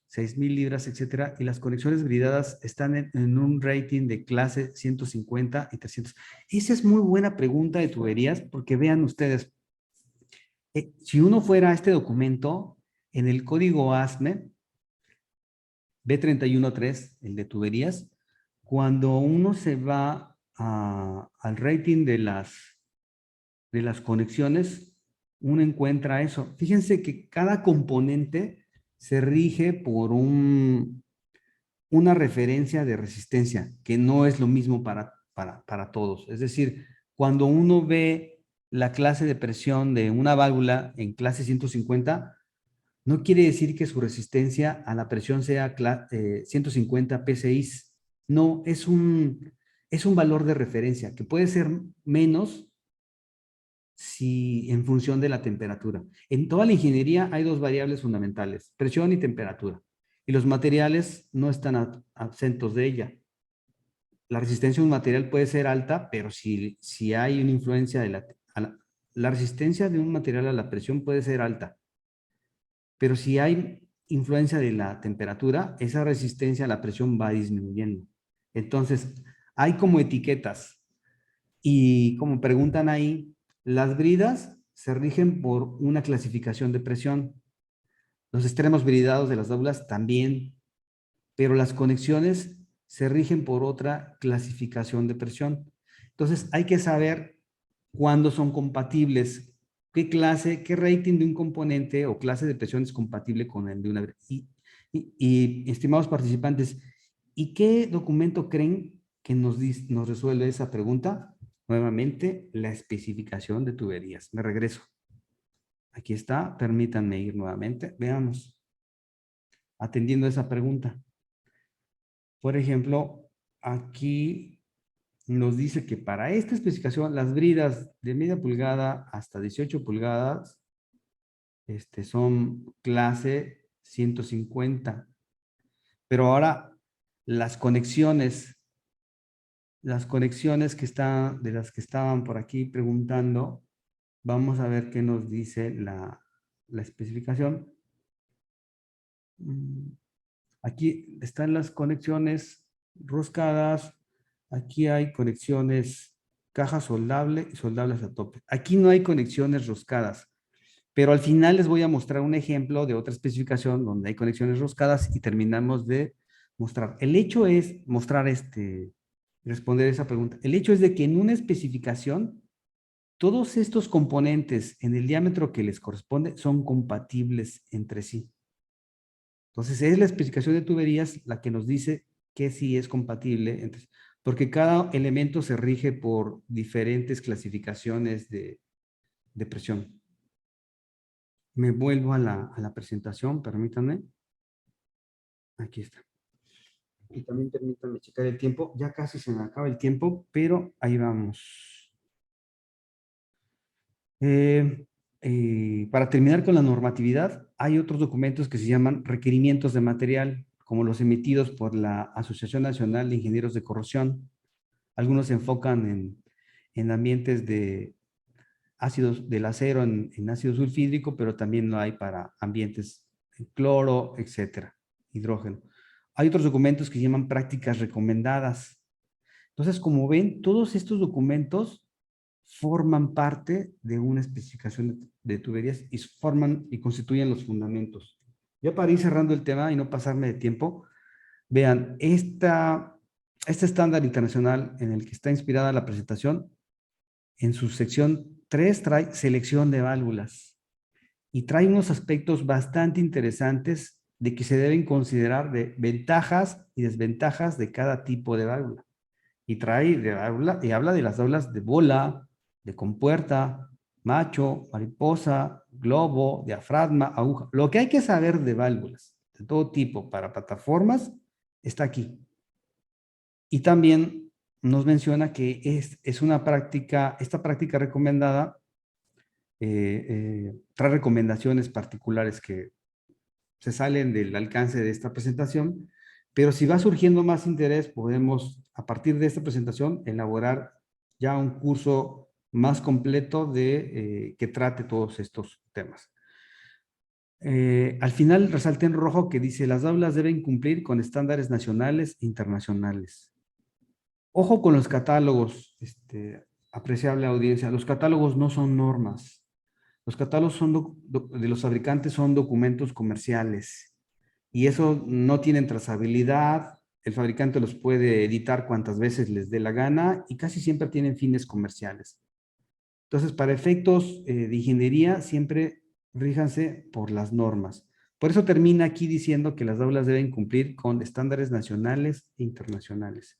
6,000 libras, etcétera, y las conexiones bridadas están en un rating de clase 150 y 300? Esa es muy buena pregunta de tuberías, porque vean ustedes, si uno fuera a este documento, en el código ASME, B313, el de tuberías, cuando uno se va al rating de las conexiones, uno encuentra eso. Fíjense que cada componente se rige por una referencia de resistencia, que no es lo mismo para todos. Es decir, cuando uno ve la clase de presión de una válvula en clase 150, no quiere decir que su resistencia a la presión sea 150 PSI. No, es un valor de referencia que puede ser menos si en función de la temperatura. En toda la ingeniería hay dos variables fundamentales, presión y temperatura. Y los materiales no están exentos de ella. La resistencia de un material puede ser alta, pero si hay una influencia de la resistencia de un material a la presión puede ser alta. Pero si hay influencia de la temperatura, esa resistencia a la presión va disminuyendo. Entonces, hay como etiquetas. Y como preguntan ahí, las bridas se rigen por una clasificación de presión. Los extremos bridados de las válvulas también. Pero las conexiones se rigen por otra clasificación de presión. Entonces, hay que saber cuándo son compatibles. ¿Qué clase, qué rating de un componente o clase de presión es compatible con el de una? Y estimados participantes, ¿y qué documento creen que nos resuelve esa pregunta? Nuevamente, la especificación de tuberías. Me regreso. Aquí está, permítanme ir nuevamente. Veamos. Atendiendo esa pregunta. Por ejemplo, aquí nos dice que para esta especificación, las bridas de media pulgada hasta 18 pulgadas son clase 150. Pero ahora las conexiones que están, de las que estaban por aquí preguntando, vamos a ver qué nos dice la especificación. Aquí están las conexiones roscadas. Aquí hay conexiones caja soldable y soldables a tope. Aquí no hay conexiones roscadas, pero al final les voy a mostrar un ejemplo de otra especificación donde hay conexiones roscadas y terminamos de mostrar. El hecho es responder esa pregunta. El hecho es de que en una especificación todos estos componentes en el diámetro que les corresponde son compatibles entre sí. Entonces, es la especificación de tuberías la que nos dice que sí es compatible, porque cada elemento se rige por diferentes clasificaciones de presión. Me vuelvo a la presentación, permítanme. Aquí está. Y también permítanme checar el tiempo. Ya casi se me acaba el tiempo, pero ahí vamos. Para terminar con la normatividad, hay otros documentos que se llaman requerimientos de material, como los emitidos por la Asociación Nacional de Ingenieros de Corrosión. Algunos se enfocan en ambientes de ácidos del acero, en ácido sulfídrico, pero también lo hay para ambientes en cloro, etcétera, hidrógeno. Hay otros documentos que se llaman prácticas recomendadas. Entonces, como ven, todos estos documentos forman parte de una especificación de tuberías y forman y constituyen los fundamentos. Ya para ir cerrando el tema y no pasarme de tiempo, vean, este estándar internacional en el que está inspirada la presentación, en su sección 3 trae selección de válvulas y trae unos aspectos bastante interesantes de que se deben considerar de ventajas y desventajas de cada tipo de válvula. Y habla de las válvulas de bola, de compuerta, macho, mariposa, globo, diafragma, aguja. Lo que hay que saber de válvulas de todo tipo para plataformas está aquí. Y también nos menciona que es una práctica, esta práctica recomendada trae recomendaciones particulares que se salen del alcance de esta presentación, pero si va surgiendo más interés, podemos, a partir de esta presentación, elaborar ya un curso más completo que trate todos estos temas. Al final resalté en rojo que dice, las aulas deben cumplir con estándares nacionales e internacionales. Ojo con los catálogos, apreciable audiencia, los catálogos no son normas. Los catálogos de los fabricantes son documentos comerciales y eso no tienen trazabilidad. El fabricante los puede editar cuantas veces les dé la gana y casi siempre tienen fines comerciales. Entonces, para efectos de ingeniería, siempre ríjanse por las normas. Por eso termina aquí diciendo que las aulas deben cumplir con estándares nacionales e internacionales.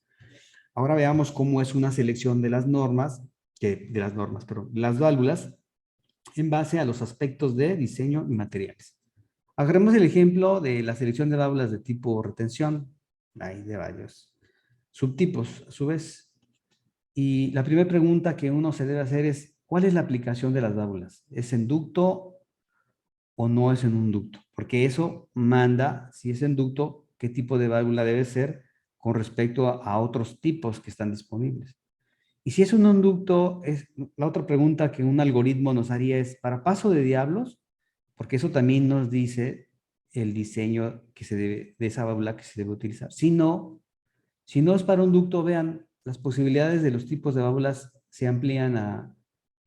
Ahora veamos cómo es una selección de las normas, las válvulas, en base a los aspectos de diseño y materiales. Agarremos el ejemplo de la selección de válvulas de tipo retención. Hay de varios subtipos, a su vez. Y la primera pregunta que uno se debe hacer es, ¿cuál es la aplicación de las válvulas? ¿Es en ducto o no es en un ducto? Porque eso manda, si es en ducto, qué tipo de válvula debe ser con respecto a otros tipos que están disponibles. Y si es un inducto, la otra pregunta que un algoritmo nos haría es, ¿para paso de diablos? Porque eso también nos dice el diseño de esa válvula que se debe utilizar. Si no es para un ducto, vean, las posibilidades de los tipos de válvulas se amplían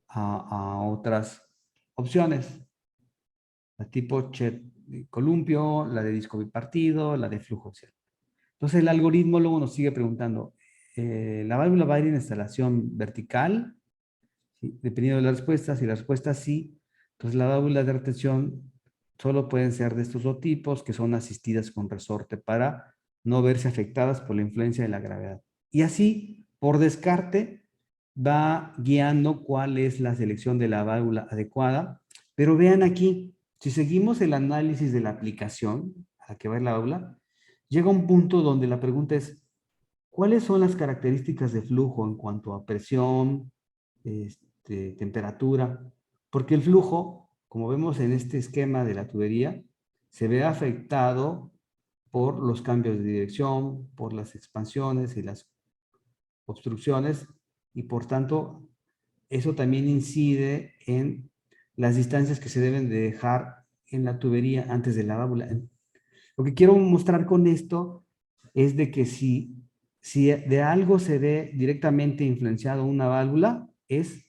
a otras opciones. La tipo columpio, la de disco bipartido, la de flujo axial. Entonces el algoritmo luego nos sigue preguntando, ¿la válvula va a ir en instalación vertical? ¿Sí? Dependiendo de la respuesta, si la respuesta es sí, entonces la válvula de retención solo pueden ser de estos dos tipos que son asistidas con resorte para no verse afectadas por la influencia de la gravedad. Y así, por descarte, va guiando cuál es la selección de la válvula adecuada. Pero vean aquí, si seguimos el análisis de la aplicación a la que va la válvula, llega un punto donde la pregunta es, ¿cuáles son las características de flujo en cuanto a presión, temperatura? Porque el flujo, como vemos en este esquema de la tubería, se ve afectado por los cambios de dirección, por las expansiones y las obstrucciones, y por tanto, eso también incide en las distancias que se deben de dejar en la tubería antes de la válvula. Lo que quiero mostrar con esto es de que si de algo se ve directamente influenciado una válvula, es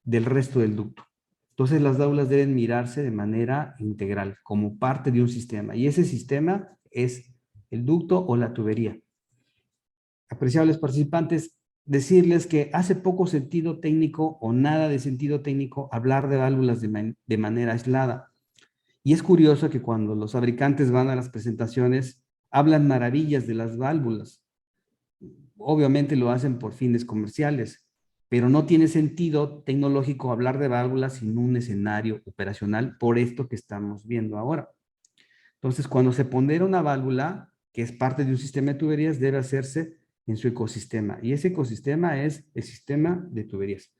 del resto del ducto. Entonces las válvulas deben mirarse de manera integral, como parte de un sistema. Y ese sistema es el ducto o la tubería. Apreciables participantes, decirles que hace poco sentido técnico o nada de sentido técnico hablar de válvulas de manera aislada. Y es curioso que cuando los fabricantes van a las presentaciones, hablan maravillas de las válvulas. Obviamente lo hacen por fines comerciales, pero no tiene sentido tecnológico hablar de válvulas sin un escenario operacional por esto que estamos viendo ahora. Entonces, cuando se pondera una válvula, que es parte de un sistema de tuberías, debe hacerse en su ecosistema. Y ese ecosistema es el sistema de tuberías.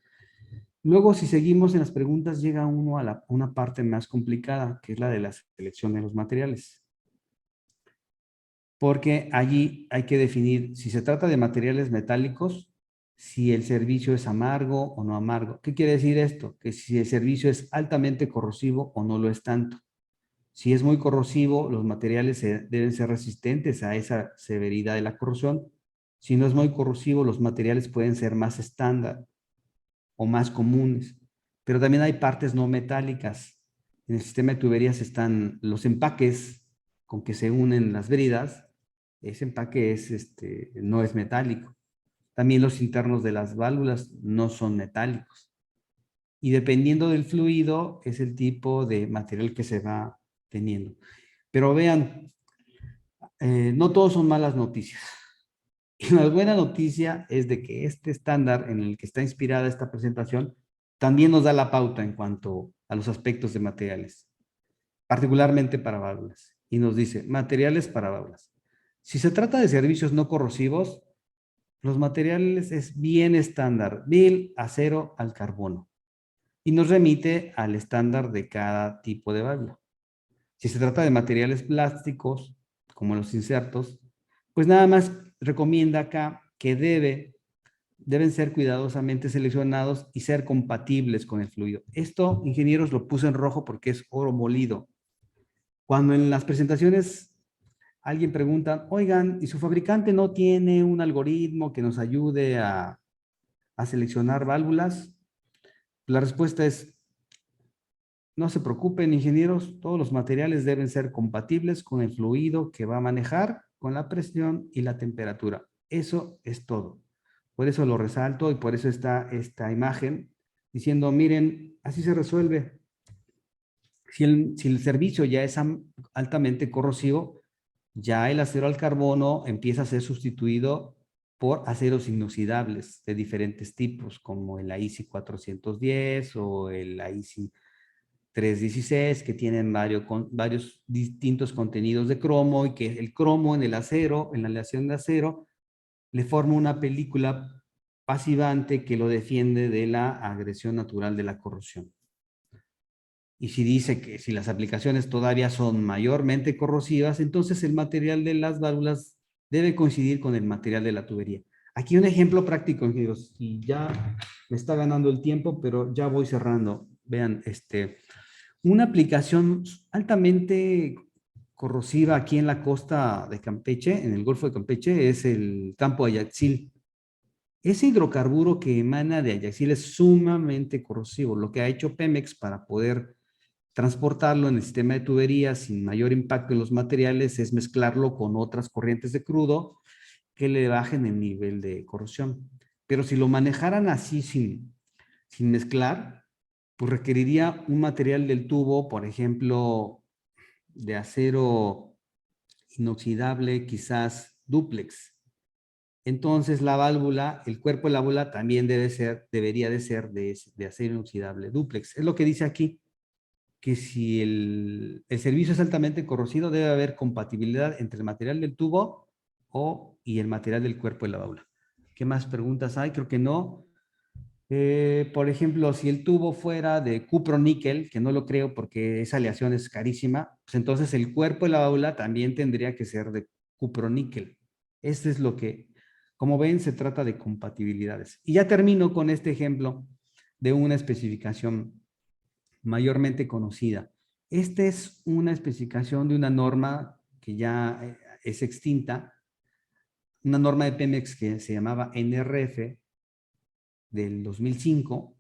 Luego, si seguimos en las preguntas, llega uno a una parte más complicada, que es la de la selección de los materiales. Porque allí hay que definir si se trata de materiales metálicos, si el servicio es amargo o no amargo. ¿Qué quiere decir esto? Que si el servicio es altamente corrosivo o no lo es tanto. Si es muy corrosivo, los materiales deben ser resistentes a esa severidad de la corrosión. Si no es muy corrosivo, los materiales pueden ser más estándar o más comunes. Pero también hay partes no metálicas. En el sistema de tuberías están los empaques con que se unen las bridas. Ese empaque no es metálico. También los internos de las válvulas no son metálicos. Y dependiendo del fluido, es el tipo de material que se va teniendo. Pero vean, no todos son malas noticias. Y la buena noticia es de que este estándar en el que está inspirada esta presentación también nos da la pauta en cuanto a los aspectos de materiales, particularmente para válvulas. Y nos dice, materiales para válvulas. Si se trata de servicios no corrosivos, los materiales es bien estándar, del acero al carbono. Y nos remite al estándar de cada tipo de válvula. Si se trata de materiales plásticos, como los insertos, pues nada más recomienda acá que deben ser cuidadosamente seleccionados y ser compatibles con el fluido. Esto, ingenieros, lo puse en rojo porque es oro molido. Cuando en las presentaciones alguien pregunta, oigan, ¿y su fabricante no tiene un algoritmo que nos ayude a seleccionar válvulas? La respuesta es, no se preocupen, ingenieros, todos los materiales deben ser compatibles con el fluido que va a manejar, con la presión y la temperatura. Eso es todo. Por eso lo resalto y por eso está esta imagen diciendo, miren, así se resuelve. Si el servicio ya es altamente corrosivo, ya el acero al carbono empieza a ser sustituido por aceros inoxidables de diferentes tipos, como el AISI 410 o el AISI 316, que tienen varios distintos contenidos de cromo y que el cromo en el acero, en la aleación de acero, le forma una película pasivante que lo defiende de la agresión natural de la corrosión. Y si dice que si las aplicaciones todavía son mayormente corrosivas, entonces el material de las válvulas debe coincidir con el material de la tubería. Aquí un ejemplo práctico, ingenieros, y ya me está ganando el tiempo, pero ya voy cerrando. Vean, una aplicación altamente corrosiva aquí en la costa de Campeche, en el Golfo de Campeche, es el campo Ayaxil. Ese hidrocarburo que emana de Ayaxil es sumamente corrosivo. Lo que ha hecho Pemex para poder transportarlo en el sistema de tuberías sin mayor impacto en los materiales es mezclarlo con otras corrientes de crudo que le bajen el nivel de corrosión. Pero si lo manejaran así sin mezclar, pues requeriría un material del tubo, por ejemplo, de acero inoxidable, quizás dúplex. Entonces la válvula, el cuerpo de la válvula también debería de ser de acero inoxidable dúplex. Es lo que dice aquí, que si el servicio es altamente corrosivo, debe haber compatibilidad entre el material del tubo y el material del cuerpo de la válvula. ¿Qué más preguntas hay? Creo que no. Por ejemplo, si el tubo fuera de cupro-níquel, que no lo creo porque esa aleación es carísima, pues entonces el cuerpo de la válvula también tendría que ser de cupro-níquel. Este es lo que, como ven, se trata de compatibilidades. Y ya termino con este ejemplo de una especificación mayormente conocida. Esta es una especificación de una norma que ya es extinta, una norma de Pemex que se llamaba NRF del 2005.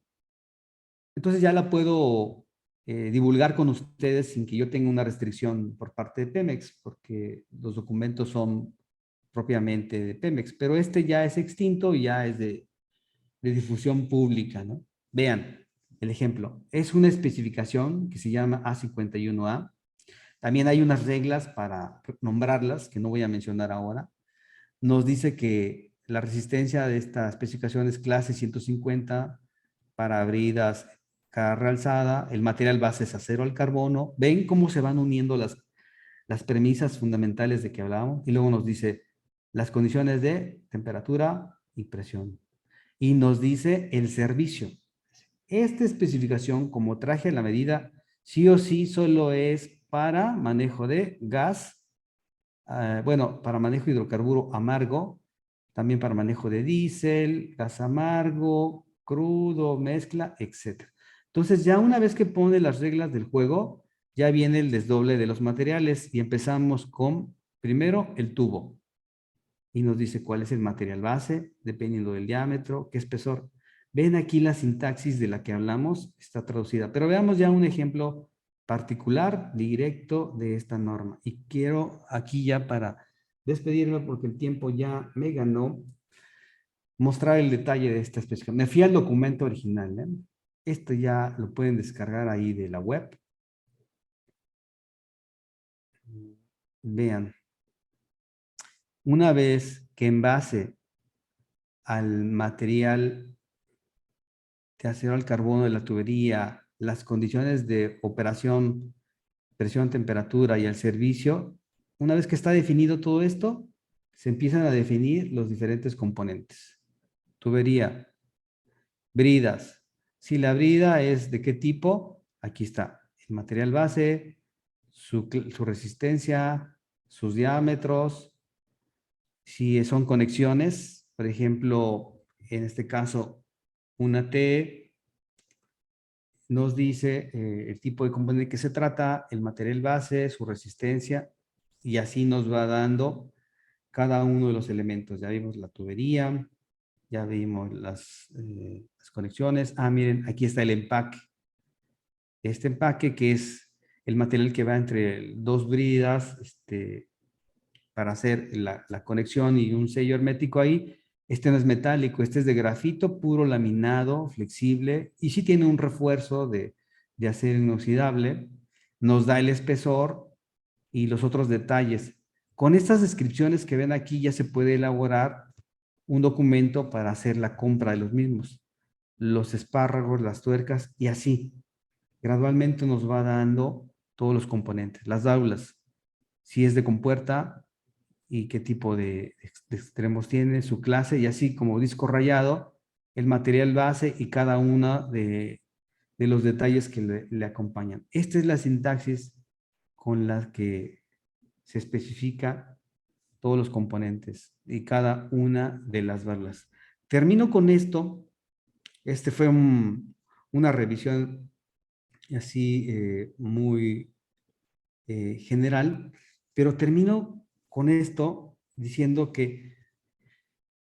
Entonces ya la puedo divulgar con ustedes sin que yo tenga una restricción por parte de Pemex, porque los documentos son propiamente de Pemex, pero este ya es extinto y ya es de difusión pública, ¿no? Vean el ejemplo. Es una especificación que se llama A51A. También hay unas reglas para nombrarlas, que no voy a mencionar ahora. Nos dice que la resistencia de esta especificación es clase 150 para abridas cada realzada. El material base es acero al carbono. ¿Ven cómo se van uniendo las premisas fundamentales de que hablábamos? Y luego nos dice las condiciones de temperatura y presión. Y nos dice el servicio. Esta especificación, como traje a la medida, sí o sí solo es para manejo de gas, bueno, para manejo de hidrocarburo amargo, también para manejo de diésel, gas amargo, crudo, mezcla, etc. Entonces, ya una vez que pone las reglas del juego, ya viene el desdoble de los materiales y empezamos con, primero, el tubo. Y nos dice cuál es el material base, dependiendo del diámetro, qué espesor. Ven aquí la sintaxis de la que hablamos, está traducida. Pero veamos ya un ejemplo particular, directo de esta norma. Y quiero aquí ya para despedirme, porque el tiempo ya me ganó, mostrar el detalle de esta especificación. Me fui al documento original. Esto ya lo pueden descargar ahí de la web. Vean. Una vez que en base al material de acero al carbono de la tubería, las condiciones de operación, presión, temperatura y el servicio, una vez que está definido todo esto, se empiezan a definir los diferentes componentes. Tubería, bridas. Si la brida es de qué tipo, aquí está el material base, su resistencia, sus diámetros. Si son conexiones, por ejemplo, en este caso, una T nos dice el tipo de componente que se trata, el material base, su resistencia, y así nos va dando cada uno de los elementos. Ya vimos la tubería, ya vimos las conexiones. Ah, miren, aquí está el empaque. Este empaque que es el material que va entre dos bridas para hacer la conexión y un sello hermético ahí. Este no es metálico, este es de grafito puro laminado, flexible, y sí tiene un refuerzo de acero inoxidable. Nos da el espesor y los otros detalles. Con estas descripciones que ven aquí ya se puede elaborar un documento para hacer la compra de los mismos. Los espárragos, las tuercas y así. Gradualmente nos va dando todos los componentes. Las daulas, si es de compuerta y qué tipo de extremos tiene, su clase y así como disco rayado, el material base y cada una de los detalles que le acompañan. Esta es la sintaxis con la que se especifica todos los componentes y cada una de las válvulas. Termino con esto. Fue una revisión así muy general, pero termino con esto diciendo que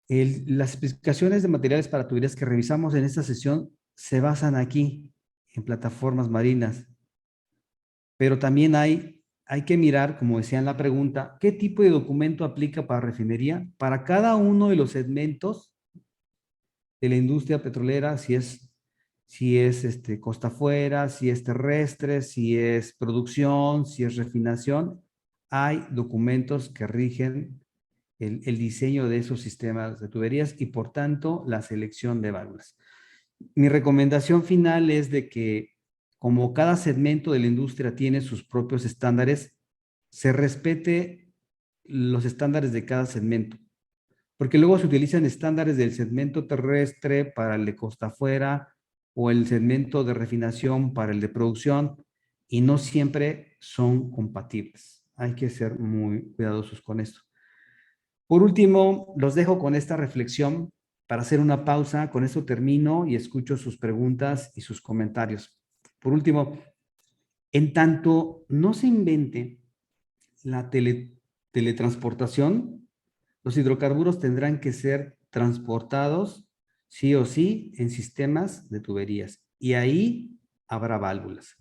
las especificaciones de materiales para tuberías que revisamos en esta sesión se basan aquí, en plataformas marinas, pero también hay que mirar, como decía en la pregunta, qué tipo de documento aplica para refinería, para cada uno de los segmentos de la industria petrolera, si es costa afuera, si es terrestre, si es producción, si es refinación, hay documentos que rigen el diseño de esos sistemas de tuberías y por tanto la selección de válvulas. Mi recomendación final es de que como cada segmento de la industria tiene sus propios estándares, se respete los estándares de cada segmento. Porque luego se utilizan estándares del segmento terrestre para el de costa afuera o el segmento de refinación para el de producción y no siempre son compatibles. Hay que ser muy cuidadosos con esto. Por último, los dejo con esta reflexión para hacer una pausa. Con esto termino y escucho sus preguntas y sus comentarios. Por último, en tanto no se invente la teletransportación, los hidrocarburos tendrán que ser transportados sí o sí en sistemas de tuberías y ahí habrá válvulas.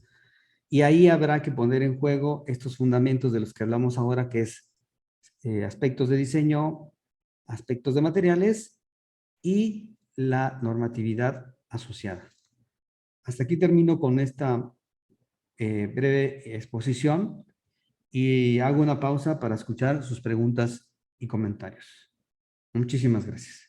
Y ahí habrá que poner en juego estos fundamentos de los que hablamos ahora, que es aspectos de diseño, aspectos de materiales y la normatividad asociada. Hasta aquí termino con esta breve exposición y hago una pausa para escuchar sus preguntas y comentarios. Muchísimas gracias.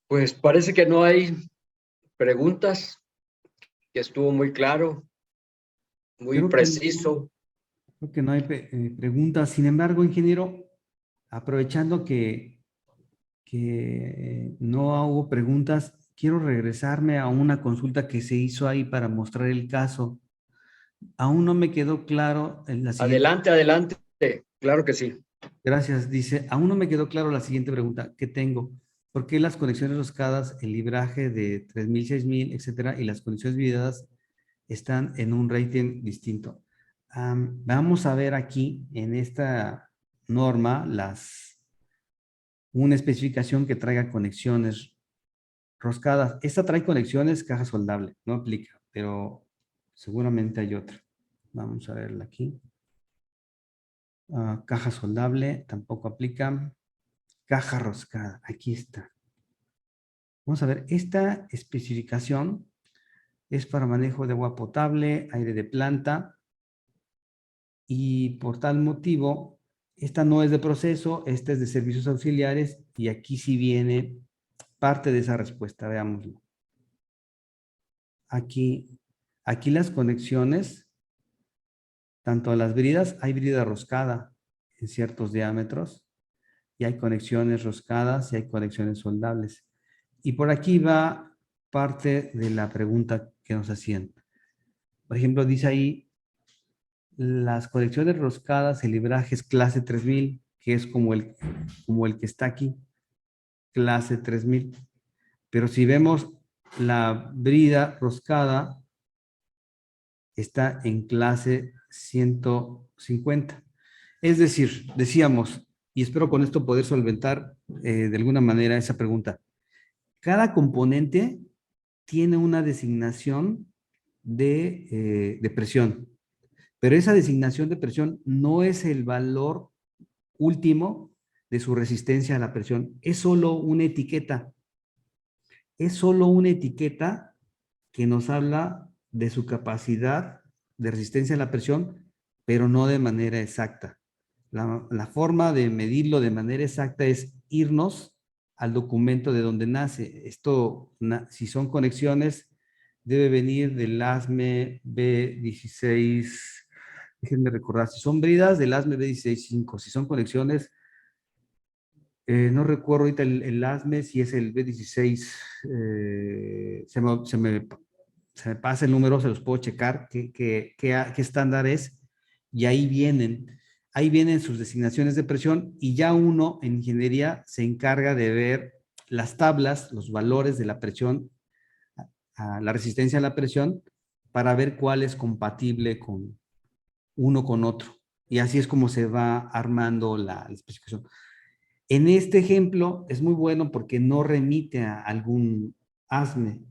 Pues parece que no hay preguntas, que estuvo muy claro, muy Creo preciso. que no hay preguntas. Sin embargo, ingeniero, aprovechando que no hubo preguntas, quiero regresarme a una consulta que se hizo ahí para mostrar el caso. Aún no me quedó claro en la siguiente. Adelante, adelante. Claro que sí. Gracias. Dice, aún no me quedó claro la siguiente pregunta que tengo. ¿Por qué las conexiones roscadas, el libraje de 3000, 6000, etcétera, y las conexiones vidadas están en un rating distinto? Vamos a ver aquí en esta norma una especificación que traiga conexiones roscadas. Esta trae conexiones caja soldable, no aplica, pero seguramente hay otra. Vamos a verla aquí. Caja soldable, tampoco aplica. Caja roscada, aquí está. Vamos a ver, esta especificación es para manejo de agua potable, aire de planta, y por tal motivo, esta no es de proceso, esta es de servicios auxiliares, y aquí sí viene parte de esa respuesta, veámoslo. Aquí las conexiones, tanto a las bridas, hay brida roscada en ciertos diámetros, y hay conexiones roscadas y hay conexiones soldables. Y por aquí va parte de la pregunta que nos hacían. Por ejemplo, dice ahí, las conexiones roscadas, el libraje es clase 3000, que es como el que está aquí, clase 3000. Pero si vemos la brida roscada, está en clase 150. Es decir, decíamos, y espero con esto poder solventar de alguna manera esa pregunta. Cada componente tiene una designación de presión, pero esa designación de presión no es el valor último de su resistencia a la presión, es solo una etiqueta. Es solo una etiqueta que nos habla de su capacidad de resistencia a la presión, pero no de manera exacta. La forma de medirlo de manera exacta es irnos al documento de donde nace. Esto, si son conexiones, debe venir del ASME B16. Déjenme recordar, si son bridas, del ASME B16.5. Si son conexiones, no recuerdo ahorita el ASME, si es el B16. Se me pasa el número, se los puedo checar, qué estándar es, y ahí vienen sus designaciones de presión, y ya uno en ingeniería se encarga de ver las tablas, los valores de la presión, a la resistencia a la presión, para ver cuál es compatible con uno con otro. Y así es como se va armando la especificación. En este ejemplo es muy bueno porque no remite a algún ASME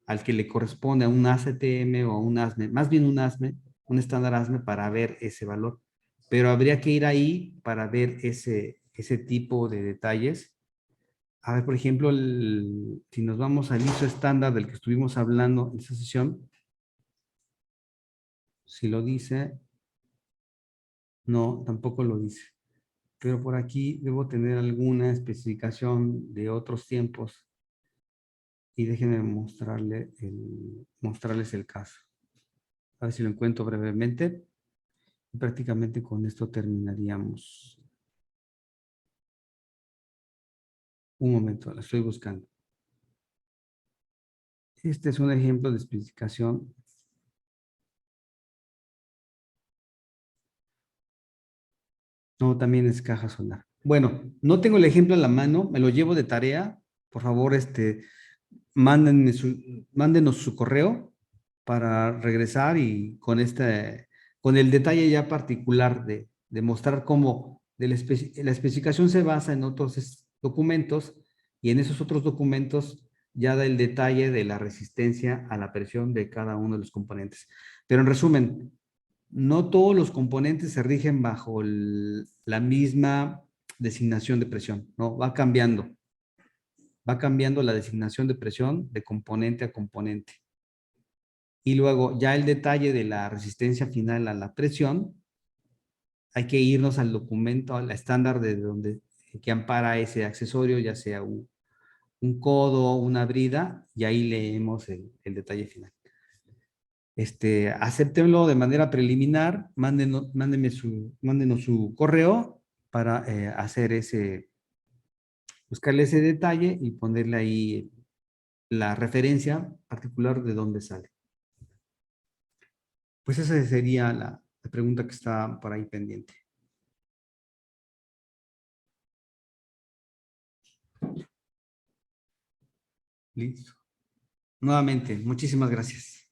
al que le corresponde, a un ACTM o a un ASME, más bien un ASME, un estándar ASME, para ver ese valor. Pero habría que ir ahí para ver ese tipo de detalles. A ver, por ejemplo, si nos vamos al ISO estándar del que estuvimos hablando en esta sesión, si lo dice, no, tampoco lo dice. Pero por aquí debo tener alguna especificación de otros tiempos, y déjenme mostrarles el caso. A ver si lo encuentro brevemente. Y prácticamente con esto terminaríamos. Un momento, la estoy buscando. Este es un ejemplo de especificación. No, también es caja solar. Bueno, no tengo el ejemplo en la mano, me lo llevo de tarea. Por favor, mándenos su correo para regresar, y con el detalle ya particular de mostrar cómo la especificación se basa en otros documentos, y en esos otros documentos ya da el detalle de la resistencia a la presión de cada uno de los componentes. Pero en resumen, no todos los componentes se rigen bajo la misma designación de presión, ¿no? Va cambiando la designación de presión de componente a componente. Y luego ya el detalle de la resistencia final a la presión, hay que irnos al documento, al estándar que ampara ese accesorio, ya sea un codo, una brida, y ahí leemos el detalle final. Acéptenlo de manera preliminar, mándenos su correo para buscarle ese detalle y ponerle ahí la referencia particular de dónde sale. Pues esa sería la pregunta que está por ahí pendiente. Listo. Nuevamente, muchísimas gracias.